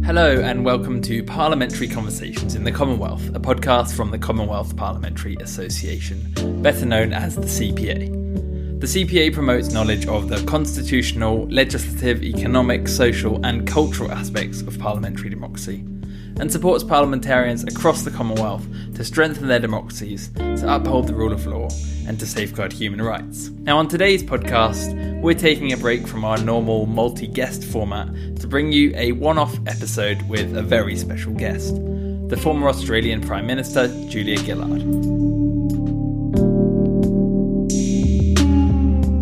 Hello and welcome to Parliamentary Conversations in the Commonwealth, a podcast from the Commonwealth Parliamentary Association, better known as the CPA. The CPA promotes knowledge of the constitutional, legislative, economic, social and cultural aspects of parliamentary democracy, and supports parliamentarians across the Commonwealth to strengthen their democracies, to uphold the rule of law, and to safeguard human rights. Now, on today's podcast, we're taking a break from our normal multi-guest format to bring you a one-off episode with a very special guest, the former Australian Prime Minister, Julia Gillard.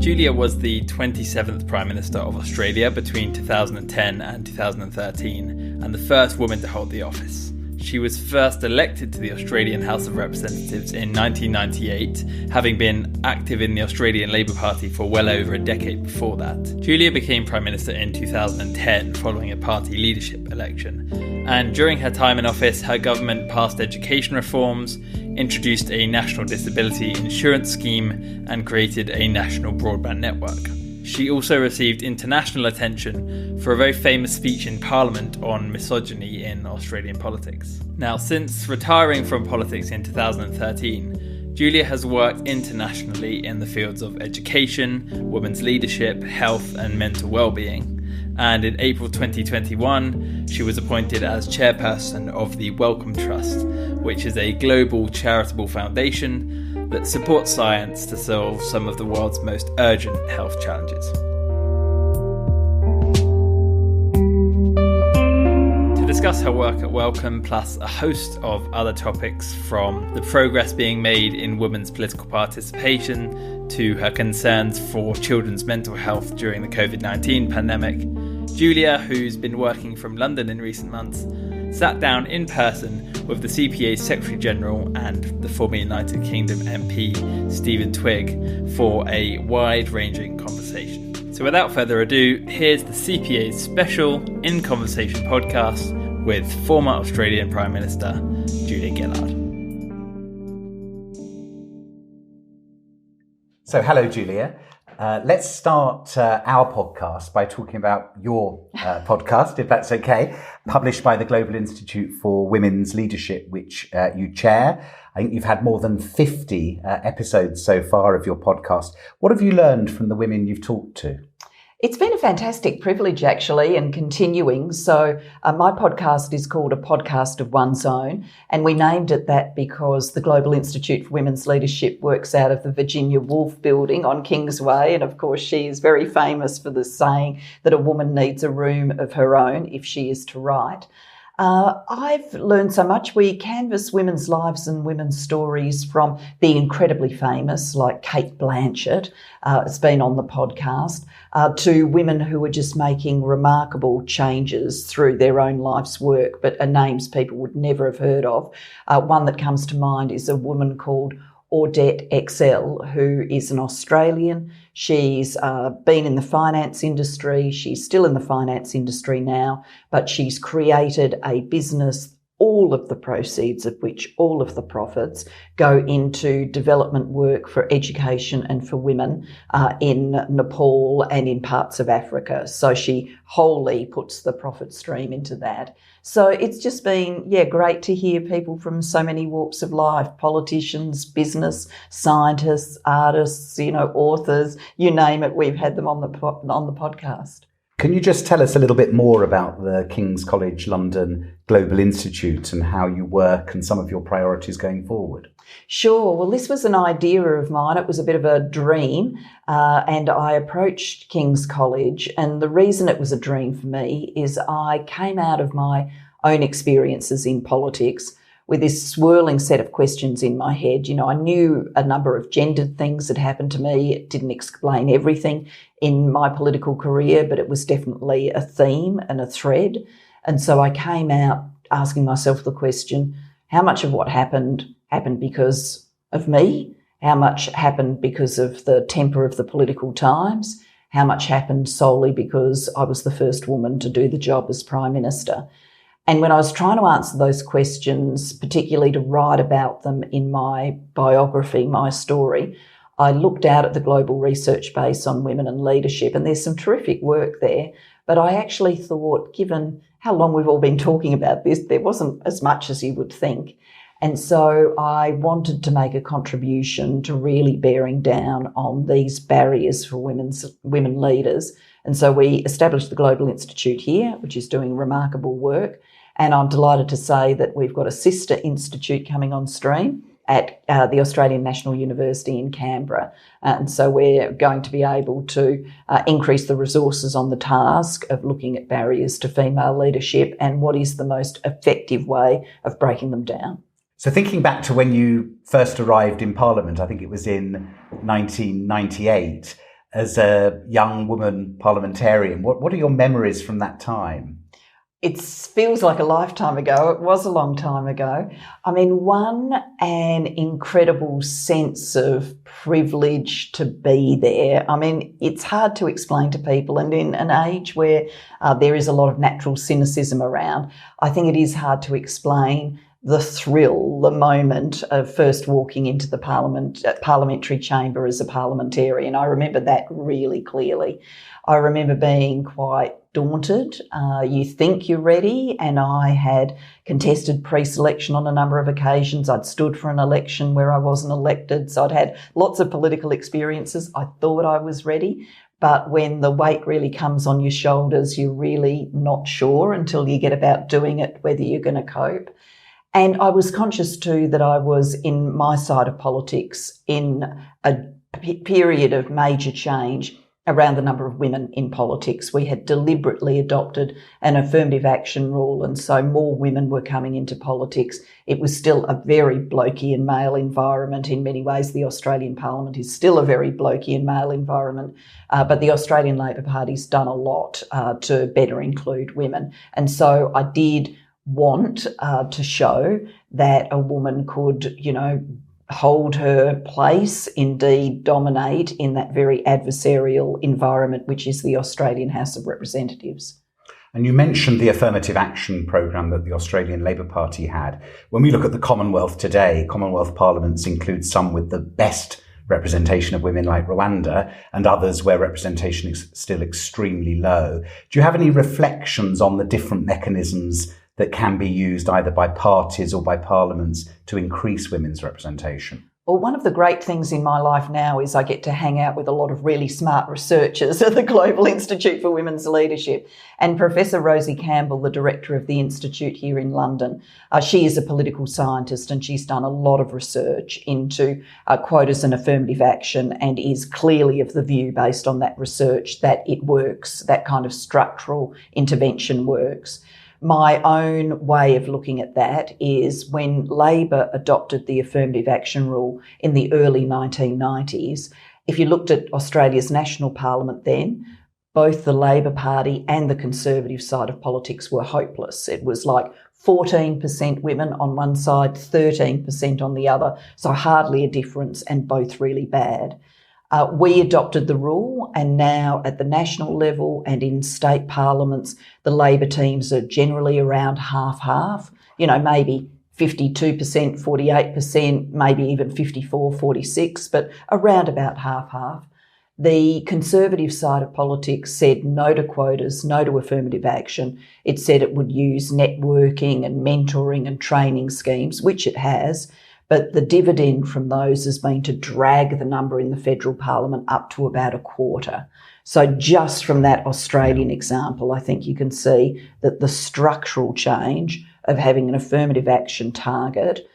Julia was the 27th Prime Minister of Australia between 2010 and 2013, and the first woman to hold the office. She was first elected to the Australian House of Representatives in 1998, having been active in the Australian Labor Party for well over a decade before that. Julia became Prime Minister in 2010 following a party leadership election, and during her time in office, her government passed education reforms, introduced a national disability insurance scheme, and created a national broadband network. She also received international attention for a very famous speech in Parliament on misogyny in Australian politics. Now, since retiring from politics in 2013, Julia has worked internationally in the fields of education, women's leadership, health and mental well-being. And in April 2021, she was appointed as chairperson of the Wellcome Trust, which is a global charitable foundation that supports science to solve some of the world's most urgent health challenges. To discuss her work at Wellcome, plus a host of other topics from the progress being made in women's political participation to her concerns for children's mental health during the COVID-19 pandemic, Julia, who's been working from London in recent months, sat down in person with the CPA Secretary-General and the former United Kingdom MP Stephen Twigg for a wide-ranging conversation. So without further ado, here's the CPA's special In Conversation podcast with former Australian Prime Minister Julia Gillard. So hello, Julia. Let's start our podcast by talking about your podcast, if that's okay, published by the Global Institute for Women's Leadership, which you chair. I think you've had more than 50 episodes so far of your podcast. What have you learned from the women you've talked to? It's been a fantastic privilege, actually, and continuing. So my podcast is called A Podcast of One's Own, and we named it that because the Global Institute for Women's Leadership works out of the Virginia Woolf building on Kingsway, and of course she is very famous for the saying that a woman needs a room of her own if she is to write. I've learned so much. We canvass women's lives and women's stories from the incredibly famous, like Kate Blanchett, has been on the podcast, to women who are just making remarkable changes through their own life's work, but are names people would never have heard of. One that comes to mind is a woman called Audette Excel, who is an Australian. She's been in the finance industry. She's still in the finance industry now, but she's created a business, all of the proceeds of which, all of the profits, go into development work for education and for women in Nepal and in parts of Africa. So she wholly puts the profit stream into that. So it's just been, great to hear people from so many walks of life, politicians, business, scientists, artists, authors, you name it, we've had them on the podcast. Can you just tell us a little bit more about the King's College London Global Institute and how you work and some of your priorities going forward? Sure. Well, this was an idea of mine. It was a bit of a dream, and I approached King's College. And the reason it was a dream for me is I came out of my own experiences in politics with this swirling set of questions in my head. I knew a number of gendered things had happened to me. It didn't explain everything in my political career, but it was definitely a theme and a thread. And so I came out asking myself the question, how much of what happened because of me? How much happened because of the temper of the political times? How much happened solely because I was the first woman to do the job as Prime Minister? And when I was trying to answer those questions, particularly to write about them in my biography, my story, I looked out at the global research base on women and leadership, and there's some terrific work there. But I actually thought, given how long we've all been talking about this, there wasn't as much as you would think. And so I wanted to make a contribution to really bearing down on these barriers for women leaders. And so we established the Global Institute here, which is doing remarkable work. And I'm delighted to say that we've got a sister institute coming on stream at the Australian National University in Canberra. And so we're going to be able to increase the resources on the task of looking at barriers to female leadership and what is the most effective way of breaking them down. So thinking back to when you first arrived in Parliament, I think it was in 1998, as a young woman parliamentarian, what are your memories from that time? It feels like a lifetime ago. It was a long time ago. I mean, an incredible sense of privilege to be there. I mean, it's hard to explain to people. And in an age where there is a lot of natural cynicism around, I think it is hard to explain the thrill, the moment of first walking into the parliamentary chamber as a parliamentarian. I remember that really clearly. I remember being quite daunted. You think you're ready, and I had contested pre-selection on a number of occasions. I'd stood for an election where I wasn't elected, so I'd had lots of political experiences. I thought I was ready. But when the weight really comes on your shoulders, you're really not sure until you get about doing it, whether you're going to cope. And I was conscious too that I was in my side of politics in a period of major change around the number of women in politics. We had deliberately adopted an affirmative action rule, and so more women were coming into politics. It was still a very blokey and male environment. In many ways, the Australian Parliament is still a very blokey and male environment, but the Australian Labor Party's done a lot to better include women. And so I did want to show that a woman could, hold her place, indeed dominate in that very adversarial environment, which is the Australian House of Representatives. And you mentioned the Affirmative Action programme that the Australian Labor Party had. When we look at the Commonwealth today, Commonwealth parliaments include some with the best representation of women like Rwanda, and others where representation is still extremely low. Do you have any reflections on the different mechanisms that can be used either by parties or by parliaments to increase women's representation? Well, one of the great things in my life now is I get to hang out with a lot of really smart researchers at the Global Institute for Women's Leadership. And Professor Rosie Campbell, the director of the Institute here in London, she is a political scientist, and she's done a lot of research into quotas and affirmative action, and is clearly of the view, based on that research, that it works, that kind of structural intervention works. My own way of looking at that is when Labor adopted the affirmative action rule in the early 1990s, if you looked at Australia's national parliament then, both the Labor Party and the Conservative side of politics were hopeless. It was like 14% women on one side, 13% on the other, so hardly a difference, and both really bad. We adopted the rule, and now at the national level and in state parliaments, the Labor teams are generally around half-half, maybe 52%, 48%, maybe even 54, 46, but around about half-half. The Conservative side of politics said no to quotas, no to affirmative action. It said it would use networking and mentoring and training schemes, which it has. But the dividend from those has been to drag the number in the federal parliament up to about a quarter. So just from that Australian example, I think you can see that the structural change of having an affirmative action target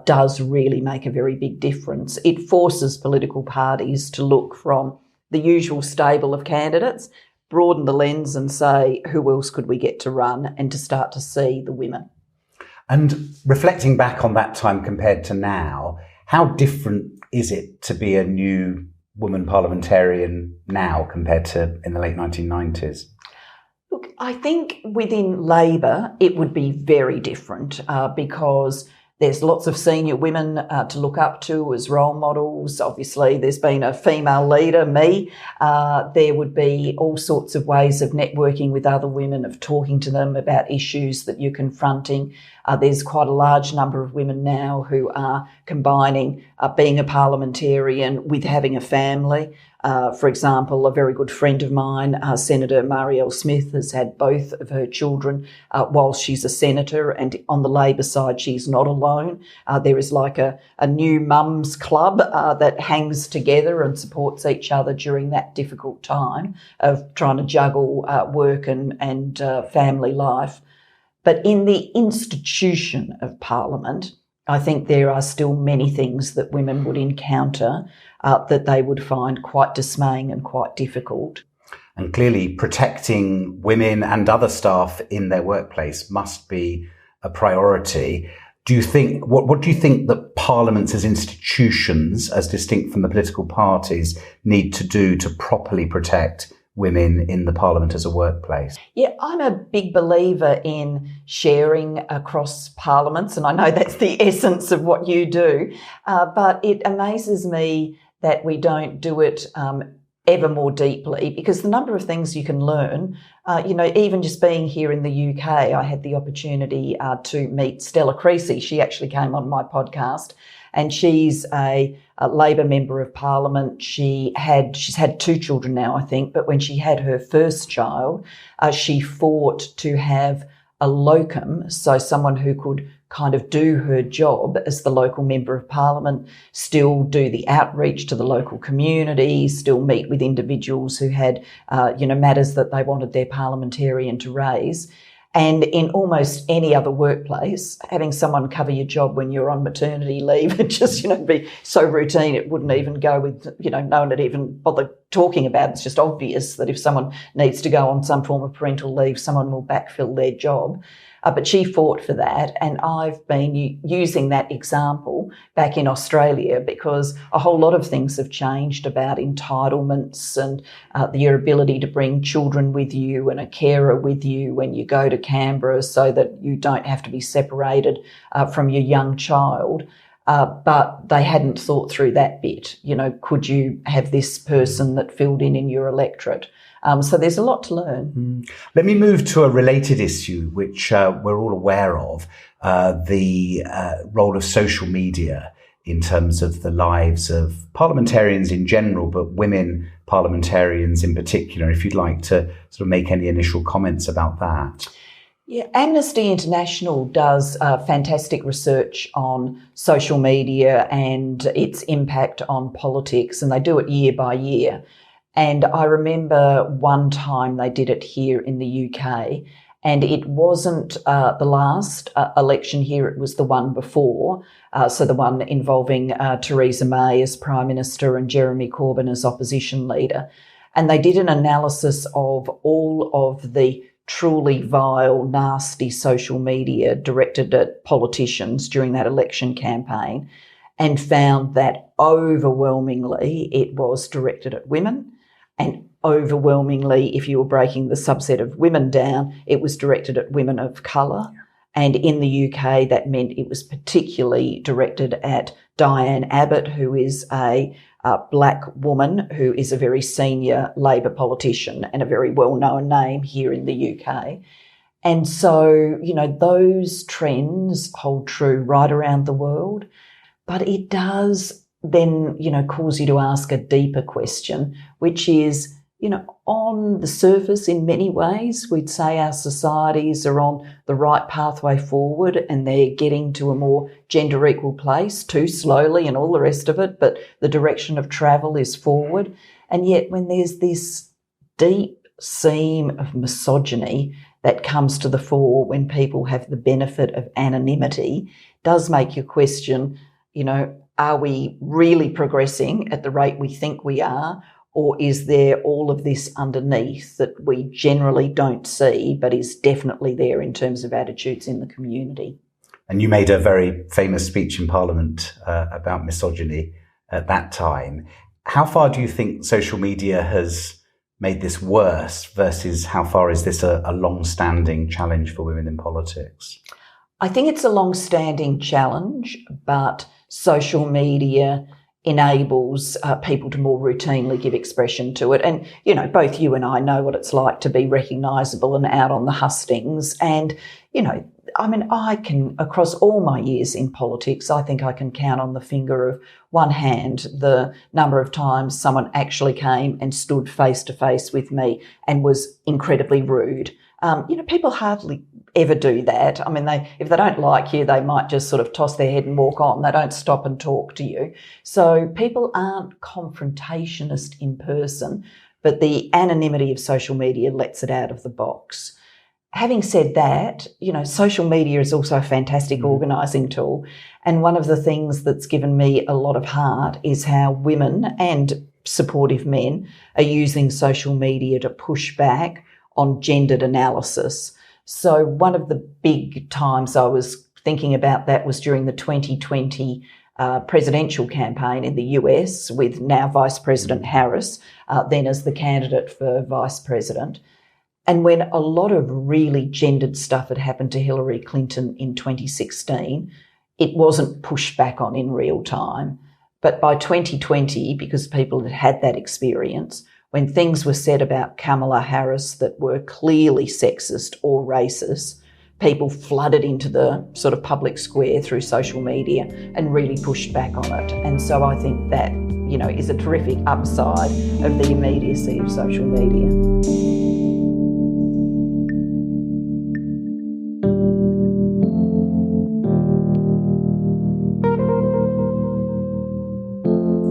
does really make a very big difference. It forces political parties to look from the usual stable of candidates, broaden the lens and say, who else could we get to run, and to start to see the women. And reflecting back on that time compared to now, how different is it to be a new woman parliamentarian now compared to in the late 1990s? Look, I think within Labor it would be very different because there's lots of senior women to look up to as role models. Obviously, there's been a female leader, me. There would be all sorts of ways of networking with other women, of talking to them about issues that you're confronting. There's quite a large number of women now who are combining being a parliamentarian with having a family. For example, a very good friend of mine, Senator Marielle Smith, has had both of her children while she's a senator, and on the Labor side, she's not alone. There is like a new mums club that hangs together and supports each other during that difficult time of trying to juggle work and family life. But in the institution of Parliament, I think there are still many things that women would encounter that they would find quite dismaying and quite difficult. And clearly protecting women and other staff in their workplace must be a priority. Do you think, what do you think that parliaments as institutions, as distinct from the political parties, need to do to properly protect women in the parliament as a workplace? Yeah, I'm a big believer in sharing across parliaments, and I know that's the essence of what you do, but it amazes me that we don't do it ever more deeply, because the number of things you can learn, even just being here in the UK, I had the opportunity to meet Stella Creasy. She actually came on my podcast, and she's a Labor Member of Parliament. She's had 2 children now, I think, but when she had her first child, she fought to have a locum, so someone who could kind of do her job as the local Member of Parliament, still do the outreach to the local community, still meet with individuals who had, matters that they wanted their parliamentarian to raise. And in almost any other workplace, having someone cover your job when you're on maternity leave would just, be so routine it wouldn't even go with, no one would even bother talking about it. It's just obvious that if someone needs to go on some form of parental leave, someone will backfill their job. But she fought for that, and I've been using that example back in Australia because a whole lot of things have changed about entitlements and your ability to bring children with you and a carer with you when you go to Canberra so that you don't have to be separated from your young child. But they hadn't thought through that bit. Could you have this person that filled in your electorate? So there's a lot to learn. Let me move to a related issue, which we're all aware of, the role of social media in terms of the lives of parliamentarians in general, but women parliamentarians in particular. If you'd like to sort of make any initial comments about that. Yeah, Amnesty International does fantastic research on social media and its impact on politics, and they do it year by year. And I remember one time they did it here in the UK, and it wasn't the last election here, it was the one before, so the one involving Theresa May as Prime Minister and Jeremy Corbyn as opposition leader. And they did an analysis of all of the truly vile, nasty social media directed at politicians during that election campaign, and found that overwhelmingly it was directed at women. And overwhelmingly, if you were breaking the subset of women down, it was directed at women of colour. And in the UK, that meant it was particularly directed at Diane Abbott, who is a black woman who is a very senior Labor politician and a very well-known name here in the UK. And so, those trends hold true right around the world, but it does then, cause you to ask a deeper question, which is, on the surface, in many ways, we'd say our societies are on the right pathway forward and they're getting to a more gender equal place, too slowly and all the rest of it, but the direction of travel is forward. And yet when there's this deep seam of misogyny that comes to the fore when people have the benefit of anonymity, does make you question, are we really progressing at the rate we think we are, or is there all of this underneath that we generally don't see but is definitely there in terms of attitudes in the community? And you made a very famous speech in Parliament about misogyny at that time. How far do you think social media has made this worse versus how far is this a long-standing challenge for women in politics? I think it's a long-standing challenge, but social media enables people to more routinely give expression to it. And, both you and I know what it's like to be recognisable and out on the hustings. And, I mean, I can, across all my years in politics, I think I can count on the finger of one hand the number of times someone actually came and stood face to face with me and was incredibly rude. People hardly ever do that. I mean, if they don't like you, they might just sort of toss their head and walk on. They don't stop and talk to you. So people aren't confrontationist in person, but the anonymity of social media lets it out of the box. Having said that, social media is also a fantastic organising tool. And one of the things that's given me a lot of heart is how women and supportive men are using social media to push back on gendered analysis. So one of the big times I was thinking about that was during the 2020 presidential campaign in the US with now Vice President Harris, then as the candidate for Vice President. And when a lot of really gendered stuff had happened to Hillary Clinton in 2016, it wasn't pushed back on in real time. But by 2020, because people had had that experience, when things were said about Kamala Harris that were clearly sexist or racist, people flooded into the sort of public square through social media and really pushed back on it. And so I think that, is a terrific upside of the immediacy of social media.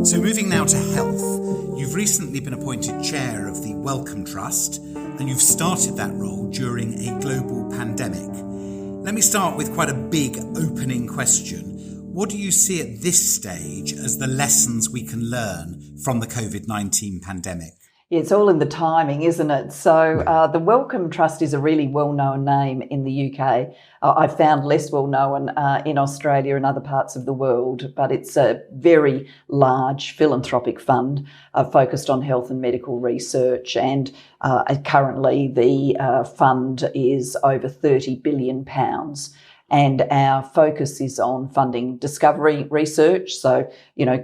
So moving now to health, you've recently been appointed chair of the Wellcome Trust, and you've started that role during a global pandemic. Let me start with quite a big opening question. What do you see at this stage as the lessons we can learn from the COVID-19 pandemic? It's all in the timing, isn't it? So the Wellcome Trust is a really well-known name in the UK. I found less well-known in Australia and other parts of the world, but it's a very large philanthropic fund focused on health and medical research. And currently the fund is over £30 billion. And our focus is on funding discovery research, so,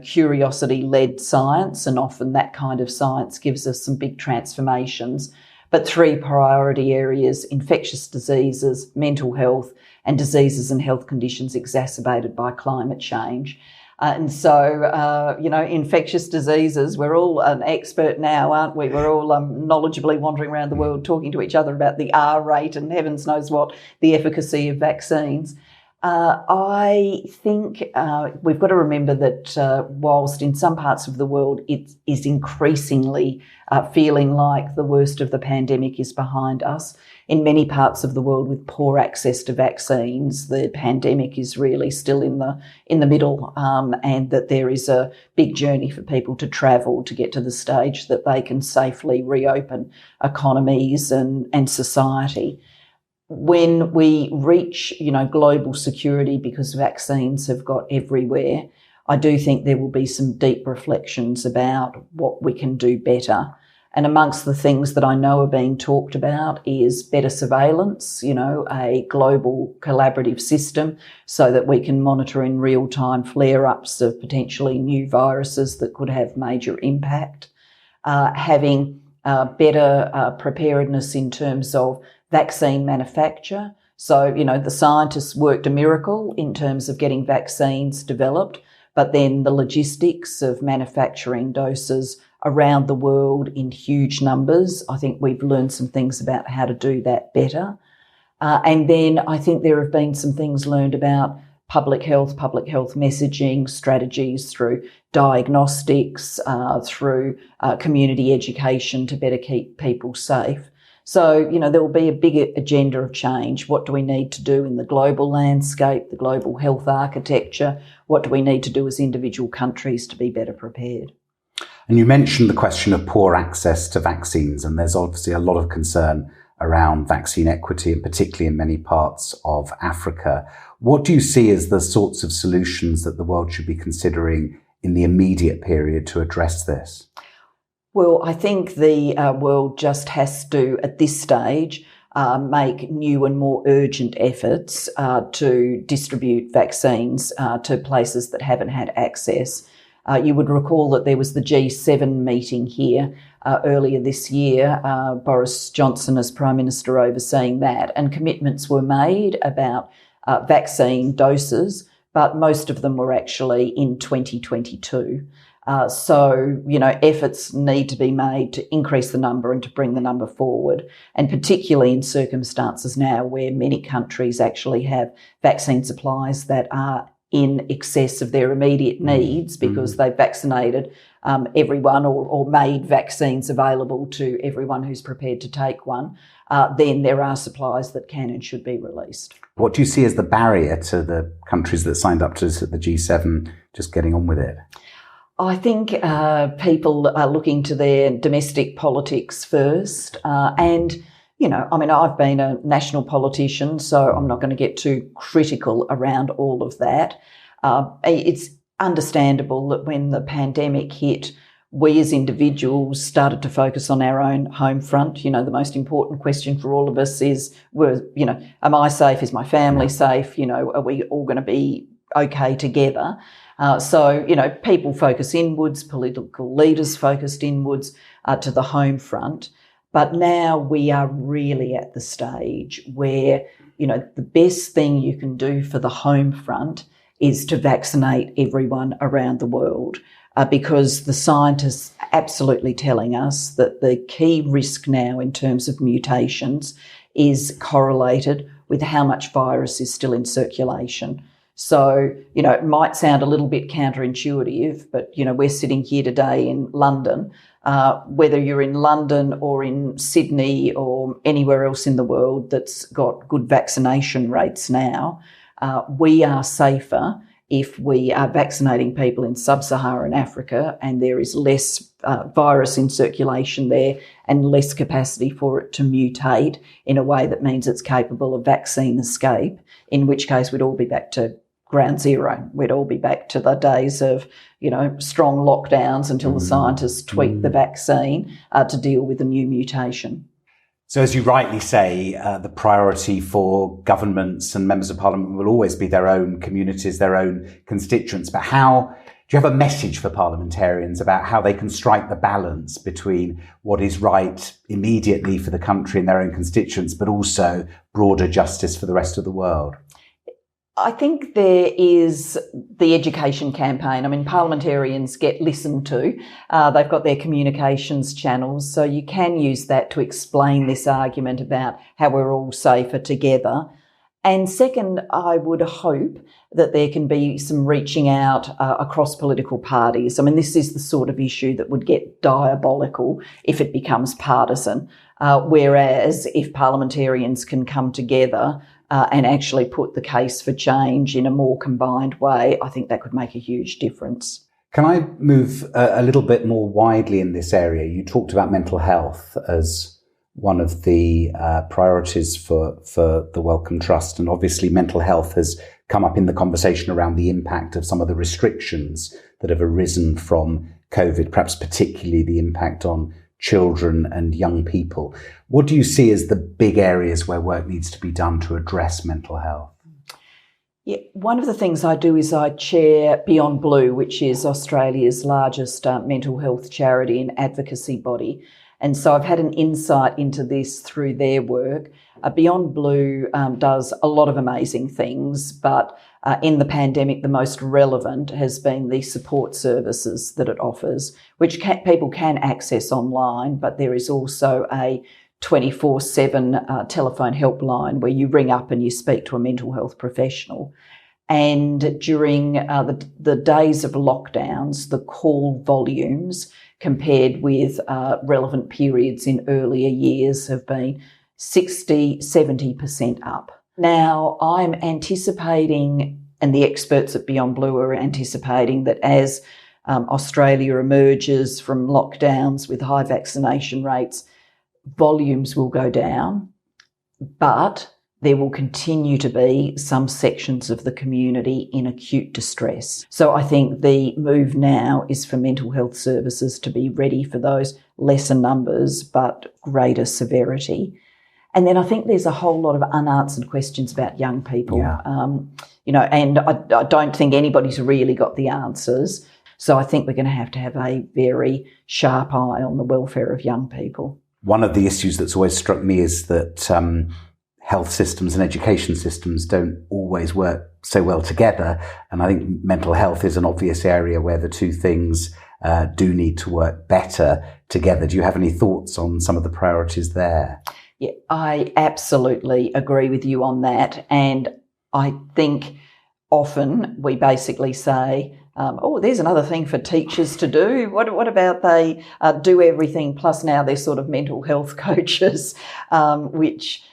curiosity-led science, and often that kind of science gives us some big transformations. But 3 priority areas: infectious diseases, mental health, and diseases and health conditions exacerbated by climate change. And so, infectious diseases, we're all an expert now, aren't we? We're all knowledgeably wandering around the world talking to each other about the R rate and heavens knows what, the efficacy of vaccines. I think we've got to remember that whilst in some parts of the world it is increasingly feeling like the worst of the pandemic is behind us, in many parts of the world with poor access to vaccines, the pandemic is really still in the middle, and that there is a big journey for people to travel to get to the stage that they can safely reopen economies and society. When we reach, global security because vaccines have got everywhere, I do think there will be some deep reflections about what we can do better. And amongst the things that I know are being talked about is better surveillance, a global collaborative system so that we can monitor in real time flare-ups of potentially new viruses that could have major impact. Having better preparedness in terms of vaccine manufacture. So, the scientists worked a miracle in terms of getting vaccines developed, but then the logistics of manufacturing doses around the world in huge numbers, I think we've learned some things about how to do that better. And then I think there have been some things learned about public health messaging strategies through diagnostics, through community education to better keep people safe. So, there will be a bigger agenda of change. What do we need to do in the global landscape, the global health architecture? What do we need to do as individual countries to be better prepared? And you mentioned the question of poor access to vaccines, and there's obviously a lot of concern around vaccine equity, and particularly in many parts of Africa. What do you see as the sorts of solutions that the world should be considering in the immediate period to address this? Well, I think the world just has to, at this stage, make new and more urgent efforts to distribute vaccines to places that haven't had access. You would recall that there was the G7 meeting here earlier this year, Boris Johnson as Prime Minister overseeing that, and commitments were made about vaccine doses, but most of them were actually in 2022. So, efforts need to be made to increase the number and to bring the number forward, and particularly in circumstances now where many countries actually have vaccine supplies that are in excess of their immediate needs because they've vaccinated everyone or made vaccines available to everyone who's prepared to take one. Then there are supplies that can and should be released. What do you see as the barrier to the countries that signed up to this at the G7 just getting on with it? I think people are looking to their domestic politics first. I've been a national politician, so I'm not going to get too critical around all of that. It's understandable that when the pandemic hit, we as individuals started to focus on our own home front. The most important question for all of us is, am I safe? Is my family safe? Are we all going to be okay together? So people focus inwards, political leaders focused inwards to the home front. But now we are really at the stage where, the best thing you can do for the home front is to vaccinate everyone around the world, because the scientists are absolutely telling us that the key risk now in terms of mutations is correlated with how much virus is still in circulation. So, it might sound a little bit counterintuitive, but, we're sitting here today in London. Whether you're in London or in Sydney or anywhere else in the world that's got good vaccination rates now, we are safer if we are vaccinating people in sub-Saharan Africa and there is less virus in circulation there and less capacity for it to mutate in a way that means it's capable of vaccine escape, in which case we'd all be back to ground zero. We'd all be back to the days of, strong lockdowns until the scientists tweak the vaccine to deal with the new mutation. So as you rightly say, the priority for governments and members of parliament will always be their own communities, their own constituents. But do you have a message for parliamentarians about how they can strike the balance between what is right immediately for the country and their own constituents, but also broader justice for the rest of the world? I think there is the education campaign. Parliamentarians get listened to. They've got their communications channels, so you can use that to explain this argument about how we're all safer together. And second, I would hope that there can be some reaching out across political parties. This is the sort of issue that would get diabolical if it becomes partisan, whereas if parliamentarians can come together and actually put the case for change in a more combined way, I think that could make a huge difference. Can I move a little bit more widely in this area? You talked about mental health as one of the priorities for the Wellcome Trust, and obviously mental health has come up in the conversation around the impact of some of the restrictions that have arisen from COVID, perhaps particularly the impact on children and young people. What do you see as the big areas where work needs to be done to address mental health? Yeah, one of the things I do is I chair Beyond Blue, which is Australia's largest mental health charity and advocacy body. And so I've had an insight into this through their work. Beyond Blue does a lot of amazing things, but in the pandemic, the most relevant has been the support services that it offers, which people can access online, but there is also a 24/7 telephone helpline where you ring up and you speak to a mental health professional. And during the days of lockdowns, the call volumes compared with relevant periods in earlier years have been 60-70% up. Now, I'm anticipating, and the experts at Beyond Blue are anticipating, that as Australia emerges from lockdowns with high vaccination rates, volumes will go down, but there will continue to be some sections of the community in acute distress. So I think the move now is for mental health services to be ready for those lesser numbers but greater severity. And then I think there's a whole lot of unanswered questions about young people, and I don't think anybody's really got the answers. So I think we're going to have a very sharp eye on the welfare of young people. One of the issues that's always struck me is that health systems and education systems don't always work so well together. And I think mental health is an obvious area where the two things do need to work better together. Do you have any thoughts on some of the priorities there? Yeah, I absolutely agree with you on that. And I think often we basically say, there's another thing for teachers to do. What about they do everything, plus now they're sort of mental health coaches, which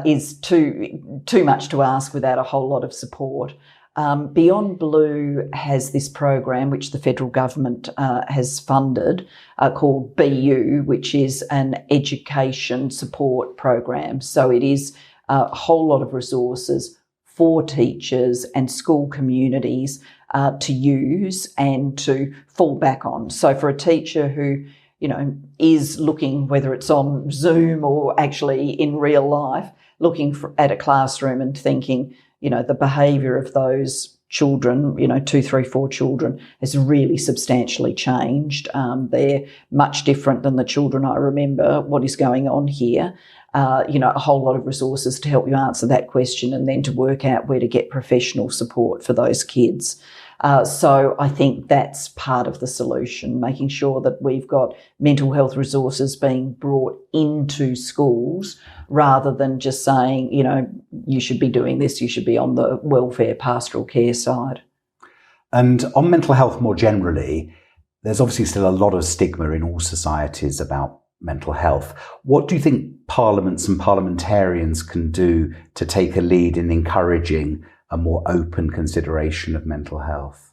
is too much to ask without a whole lot of support. Beyond Blue has this program which the federal government has funded called BU, which is an education support program. So it is a whole lot of resources for teachers and school communities to use and to fall back on. So for a teacher who, is looking, whether it's on Zoom or actually in real life, looking at a classroom and thinking, the behaviour of those children, 2, 3, 4 children has really substantially changed. They're much different than the children I remember. What is going on here? A whole lot of resources to help you answer that question and then to work out where to get professional support for those kids. So I think that's part of the solution, making sure that we've got mental health resources being brought into schools rather than just saying, you should be doing this, you should be on the welfare pastoral care side. And on mental health more generally, there's obviously still a lot of stigma in all societies about mental health. What do you think parliaments and parliamentarians can do to take a lead in encouraging a more open consideration of mental health?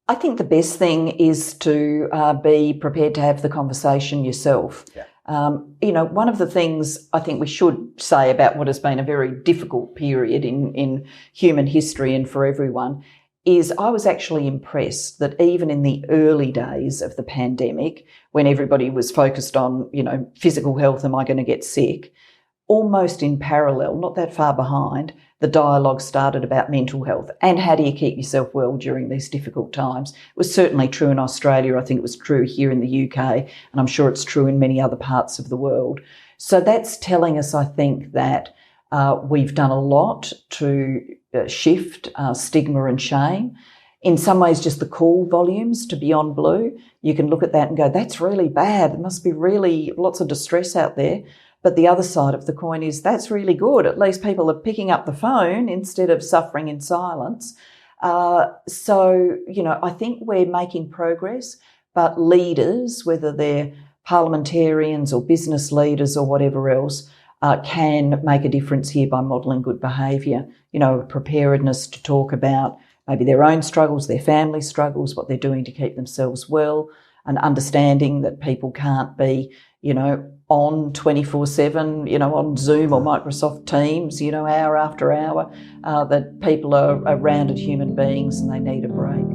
I think the best thing is to be prepared to have the conversation yourself. Yeah. One of the things I think we should say about what has been a very difficult period in human history and for everyone is I was actually impressed that even in the early days of the pandemic, when everybody was focused on, physical health, am I going to get sick? Almost in parallel, not that far behind, the dialogue started about mental health and how do you keep yourself well during these difficult times. It was certainly true in Australia. I think it was true here in the UK, and I'm sure it's true in many other parts of the world. So that's telling us, I think, that we've done a lot to shift stigma and shame. In some ways, just the call volumes to Beyond Blue, you can look at that and go, that's really bad. There must be really lots of distress out there. But the other side of the coin is that's really good. At least people are picking up the phone instead of suffering in silence. So, I think we're making progress, but leaders, whether they're parliamentarians or business leaders or whatever else, can make a difference here by modelling good behaviour. Preparedness to talk about maybe their own struggles, their family struggles, what they're doing to keep themselves well, and understanding that people can't be, on 24/7, on Zoom or Microsoft Teams, hour after hour, that people are rounded human beings and they need a break.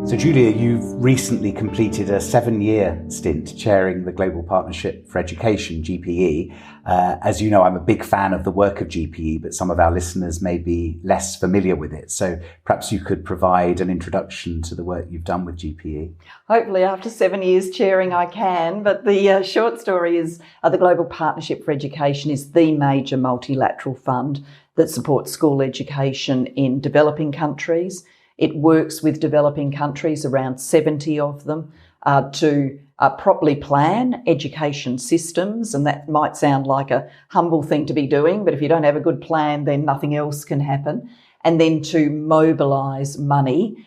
So Julia, you've recently completed a 7-year stint chairing the Global Partnership for Education, GPE. As you know, I'm a big fan of the work of GPE, but some of our listeners may be less familiar with it. So perhaps you could provide an introduction to the work you've done with GPE. Hopefully after 7 years chairing I can, but the short story is the Global Partnership for Education is the major multilateral fund that supports school education in developing countries. It works with developing countries, around 70 of them, to properly plan education systems. And that might sound like a humble thing to be doing, but if you don't have a good plan, then nothing else can happen. And then to mobilise money,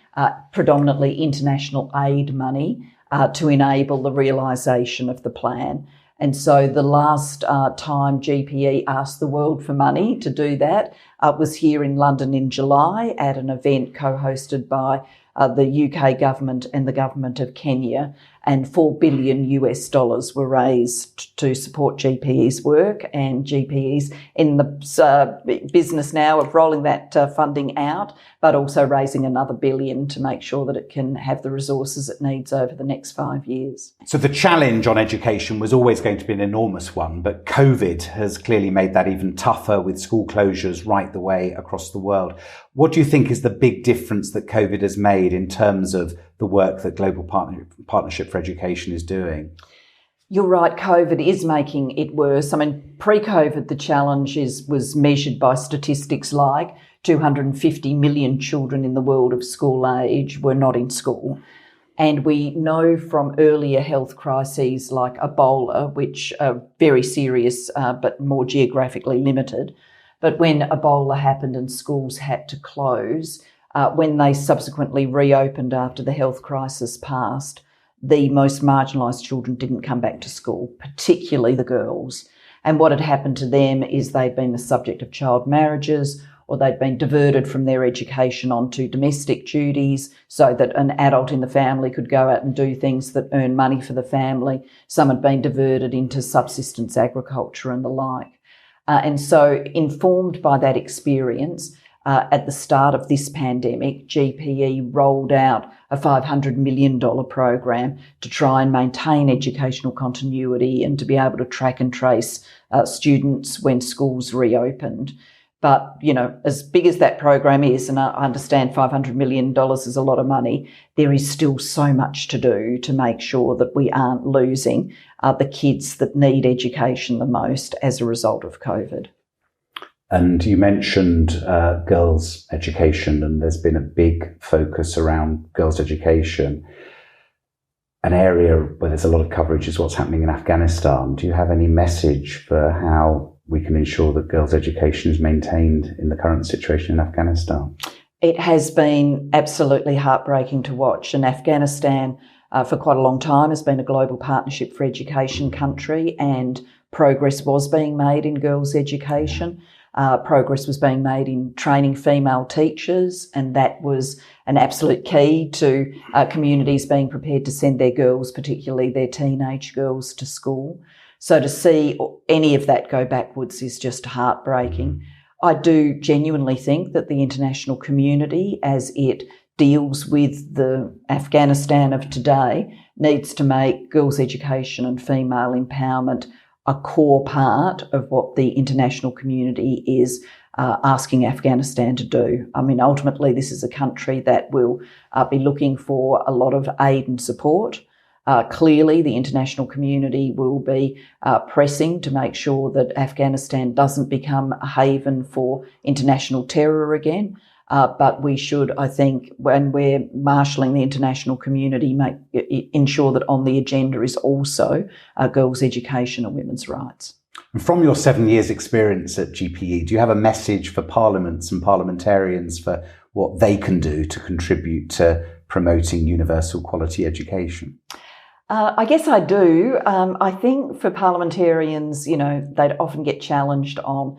predominantly international aid money, to enable the realisation of the plan. And so the last time GPE asked the world for money to do that was here in London in July at an event co-hosted by the UK government and the government of Kenya, and $4 billion were raised to support GPE's work, and GPE's in the business now of rolling that funding out, but also raising another $1 billion to make sure that it can have the resources it needs over the next 5 years. So the challenge on education was always going to be an enormous one, but COVID has clearly made that even tougher with school closures right the way across the world. What do you think is the big difference that COVID has made in terms of the work that Global Partnership for Education is doing? You're right, COVID is making it worse. I mean, pre-COVID, the challenge was measured by statistics like 250 million children in the world of school age were not in school. And we know from earlier health crises like Ebola, which are very serious but more geographically limited, but when Ebola happened and schools had to close, when they subsequently reopened after the health crisis passed, the most marginalised children didn't come back to school, particularly the girls. And what had happened to them is they'd been the subject of child marriages, or they'd been diverted from their education onto domestic duties so that an adult in the family could go out and do things that earn money for the family. Some had been diverted into subsistence agriculture and the like. And so, informed by that experience, at the start of this pandemic, GPE rolled out a $500 million program to try and maintain educational continuity and to be able to track and trace students when schools reopened. But, you know, as big as that program is, and I understand $500 million is a lot of money, there is still so much to do to make sure that we aren't losing the kids that need education the most as a result of COVID. And you mentioned girls' education, and there's been a big focus around girls' education. An area where there's a lot of coverage is what's happening in Afghanistan. Do you have any message for how we can ensure that girls' education is maintained in the current situation in Afghanistan? It has been absolutely heartbreaking to watch. And Afghanistan, for quite a long time, has been a global partnership for education country, and progress was being made in girls' education. Progress was being made in training female teachers, and that was an absolute key to communities being prepared to send their girls, particularly their teenage girls, to school. So to see any of that go backwards is just heartbreaking. I do genuinely think that the international community, as it deals with the Afghanistan of today, needs to make girls' education and female empowerment a core part of what the international community is asking Afghanistan to do. I mean, ultimately, this is a country that will be looking for a lot of aid and support. Clearly, the international community will be pressing to make sure that Afghanistan doesn't become a haven for international terror again. But we should, I think, when we're marshalling the international community, ensure that on the agenda is also girls' education and women's rights. And from your 7 years' experience at GPE, do you have a message for parliaments and parliamentarians for what they can do to contribute to promoting universal quality education? I guess I do. I think for parliamentarians, you know, they'd often get challenged on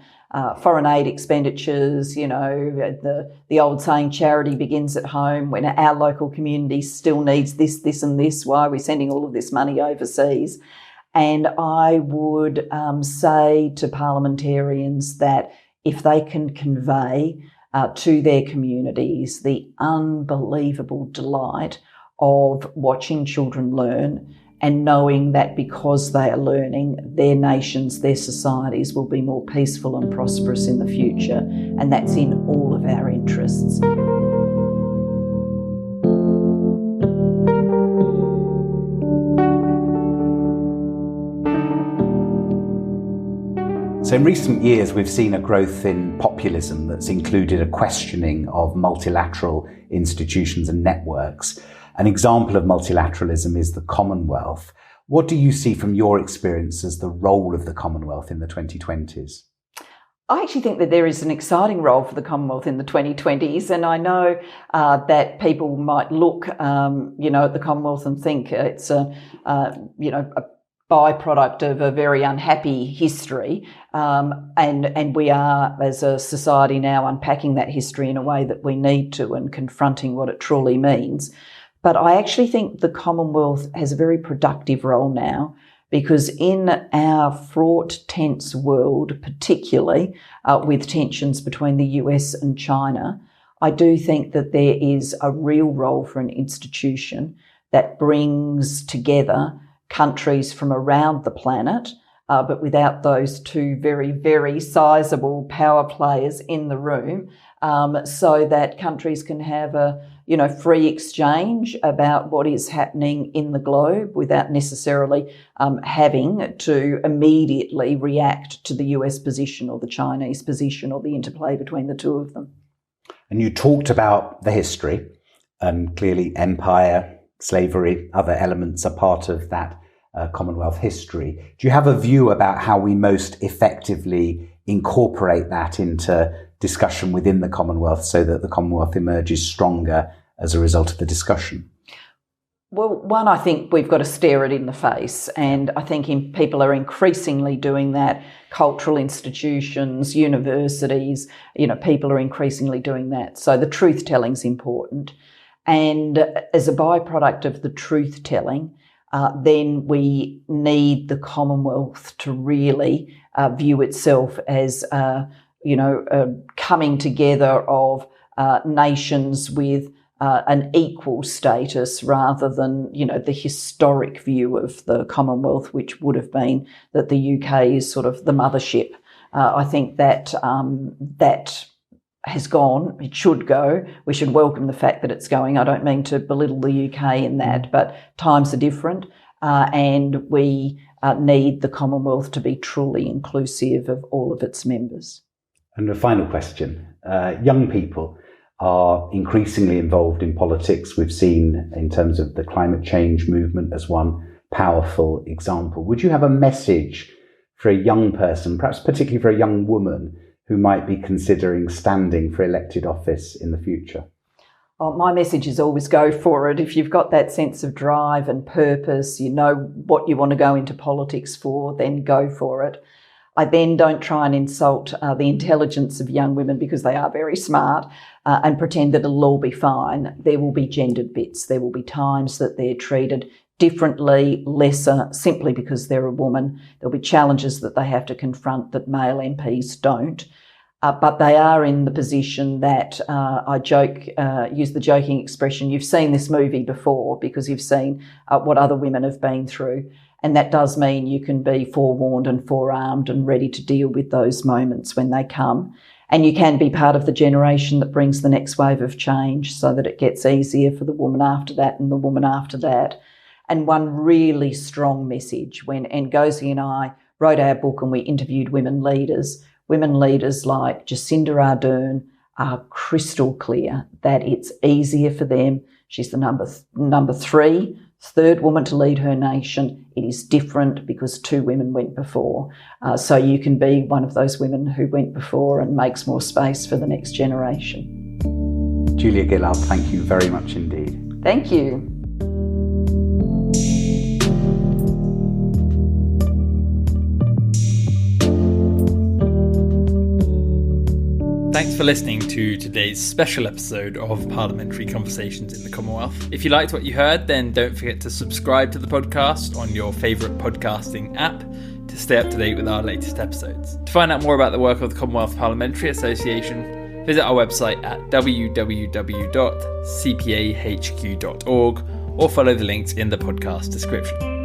foreign aid expenditures, you know, the old saying, charity begins at home, when our local community still needs this, this and this. Why are we sending all of this money overseas? And I would say to parliamentarians that if they can convey to their communities the unbelievable delight of watching children learn and knowing that because they are learning, their nations, their societies will be more peaceful and prosperous in the future, and that's in all of our interests. So in recent years, we've seen a growth in populism that's included a questioning of multilateral institutions and networks. An example of multilateralism is the Commonwealth. What do you see from your experience as the role of the Commonwealth in the 2020s? I actually think that there is an exciting role for the Commonwealth in the 2020s, and I know that people might look, at the Commonwealth and think it's a byproduct of a very unhappy history, and we are, as a society now, unpacking that history in a way that we need to and confronting what it truly means. But I actually think the Commonwealth has a very productive role now, because in our fraught, tense world, particularly with tensions between the US and China, I do think that there is a real role for an institution that brings together countries from around the planet, but without those two very, very sizable power players in the room, so that countries can have a free exchange about what is happening in the globe without necessarily having to immediately react to the US position or the Chinese position or the interplay between the two of them. And you talked about the history, and clearly empire, slavery, other elements are part of that Commonwealth history. Do you have a view about how we most effectively incorporate that into discussion within the Commonwealth so that the Commonwealth emerges stronger as a result of the discussion? Well, one, I think we've got to stare it in the face, and I think people are increasingly doing that. Cultural institutions, universities, people are increasingly doing that. So the truth-telling is important. And as a byproduct of the truth-telling, then we need the Commonwealth to really view itself as, a coming together of nations with an equal status, rather than, the historic view of the Commonwealth, which would have been that the UK is sort of the mothership. I think that that has gone. It should go. We should welcome the fact that it's going. I don't mean to belittle the UK in that, but times are different, and we need the Commonwealth to be truly inclusive of all of its members. And a final question. Young people are increasingly involved in politics. We've seen in terms of the climate change movement as one powerful example. Would you have a message for a young person, perhaps particularly for a young woman, who might be considering standing for elected office in the future? Oh, my message is always go for it. If you've got that sense of drive and purpose, you know what you want to go into politics for, then go for it. I then don't try and insult the intelligence of young women, because they are very smart, and pretend that it'll all be fine. There will be gendered bits. There will be times that they're treated differently, lesser, simply because they're a woman. There'll be challenges that they have to confront that male MPs don't. But they are in the position that use the joking expression, you've seen this movie before, because you've seen what other women have been through. And that does mean you can be forewarned and forearmed and ready to deal with those moments when they come. And you can be part of the generation that brings the next wave of change, so that it gets easier for the woman after that and the woman after that. And one really strong message, when Ngozi and I wrote our book and we interviewed women leaders like Jacinda Ardern are crystal clear that it's easier for them. She's the number third woman to lead her nation. It is different because two women went before. So you can be one of those women who went before and makes more space for the next generation. Julia Gillard, thank you very much indeed. Thank you. Thanks for listening to today's special episode of Parliamentary Conversations in the Commonwealth. If you liked what you heard, then don't forget to subscribe to the podcast on your favourite podcasting app to stay up to date with our latest episodes. To find out more about the work of the Commonwealth Parliamentary Association, visit our website at www.cpahq.org or follow the links in the podcast description.